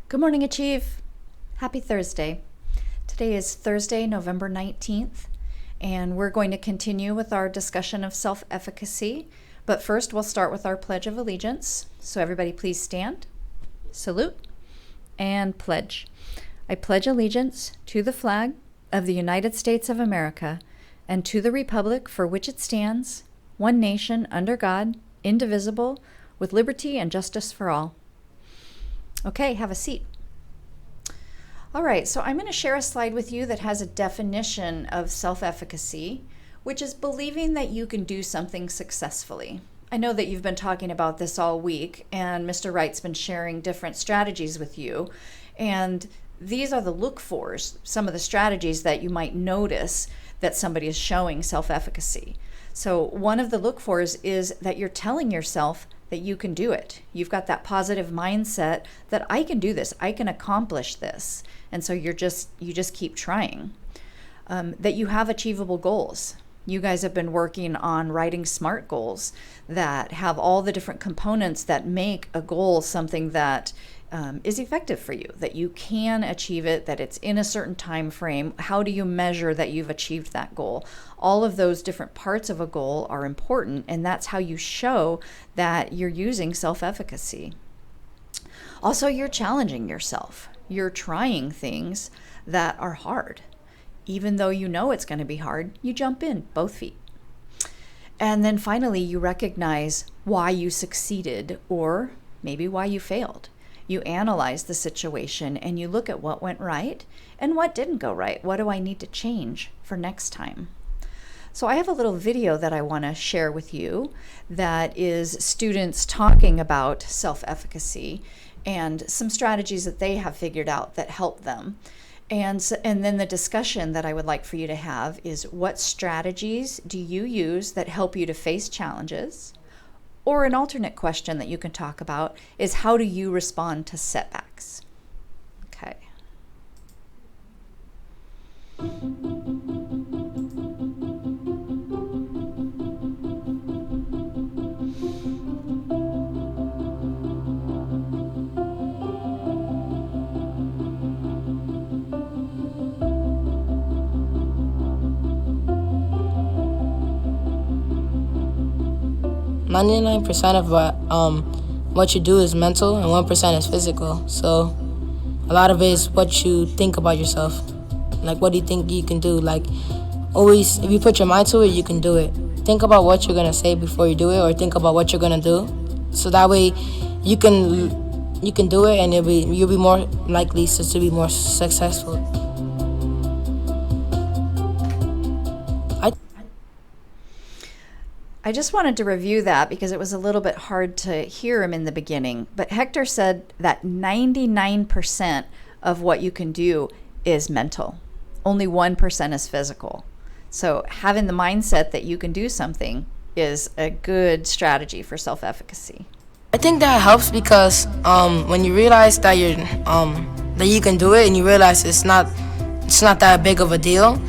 Good morning, Achieve. Happy Thursday. Today is Thursday, November 19th, and we're going to continue with our discussion of self-efficacy. But first, we'll start with our Pledge of Allegiance. So everybody please stand, salute, and pledge. I pledge allegiance to the flag of the United States of America and to the republic for which it stands, one nation, under God, indivisible, with liberty and justice for all. Okay, have a seat. All right, so I'm going to share a slide with you that has a definition of self-efficacy, which is believing that you can do something successfully. I know that you've been talking about this all week, and Mr. Wright's been sharing different strategies with you, and these are the look-fors, some of the strategies that you might notice that somebody is showing self-efficacy. So one of the look-fors is that you're telling yourself that you can do it. You've got that positive mindset that I can do this, I can accomplish this. And so you just keep trying. That you have achievable goals. You guys have been working on writing SMART goals that have all the different components that make a goal something that is effective for you, that you can achieve it, that it's in a certain time frame. How do you measure that you've achieved that goal? All of those different parts of a goal are important, and that's how you show that you're using self-efficacy. Also, you're challenging yourself. You're trying things that are hard. Even though you know it's going to be hard, you jump in both feet. And then finally, you recognize why you succeeded or maybe why you failed. You analyze the situation and you look at what went right and what didn't go right. What do I need to change for next time? So I have a little video that I want to share with you that is students talking about self-efficacy and some strategies that they have figured out that help them. And then the discussion that I would like for you to have is, what strategies do you use that help you to face challenges? Or an alternate question that you can talk about is, how do you respond to setbacks? Okay. %99 of what you do is mental and 1% is physical. So a lot of it is what you think about yourself. Like, what do you think you can do? Like, always, if you put your mind to it, you can do it. Think about what you're gonna say before you do it, or think about what you're gonna do. So that way, you can do it, and you'll be more likely to be more successful. I just wanted to review that because it was a little bit hard to hear him in the beginning. But Hector said that 99% of what you can do is mental. Only 1% is physical. So having the mindset that you can do something is a good strategy for self-efficacy. I think that helps because when you realize that that you can do it, and you realize it's not that big of a deal,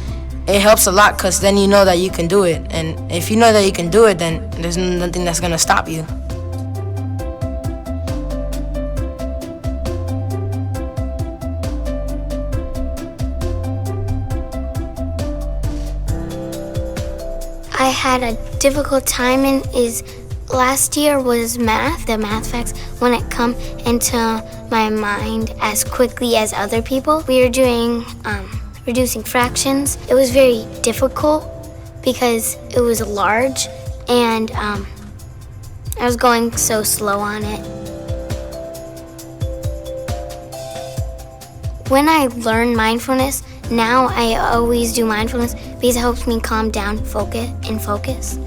it helps a lot, because then you know that you can do it. And if you know that you can do it, then there's nothing that's going to stop you. I had a difficult time in last year was math. The math facts wouldn't come into my mind as quickly as other people. We were doing reducing fractions. It was very difficult because it was large, and I was going so slow on it. When I learned mindfulness, now I always do mindfulness because it helps me calm down, focus.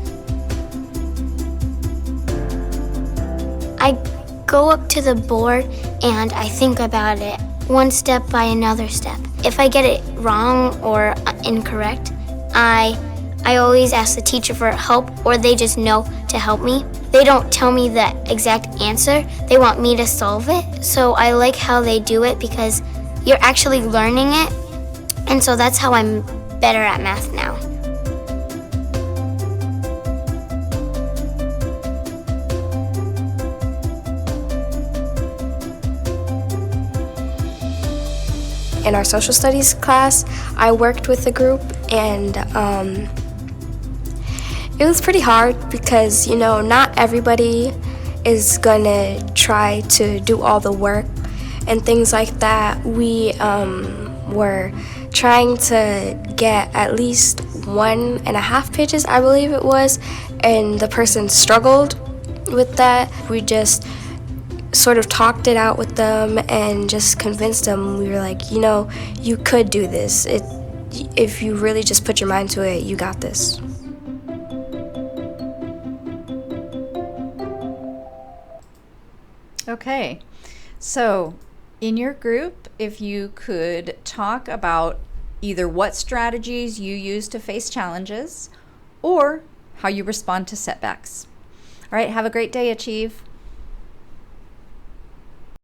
I go up to the board and I think about it one step by another step. If I get it wrong or incorrect, I always ask the teacher for help, or they just know to help me. They don't tell me the exact answer, they want me to solve it. So I like how they do it because you're actually learning it, and so that's how I'm better at math now. in our social studies class, I worked with a group, and it was pretty hard because, not everybody is gonna try to do all the work and things like that. We were trying to get at least 1.5 pages, I believe it was, and the person struggled with that. We just sort of talked it out with them and just convinced them. We were like, you could do this. If you really just put your mind to it, you got this. Okay, so in your group, if you could talk about either what strategies you use to face challenges or how you respond to setbacks. All right, have a great day, Achieve.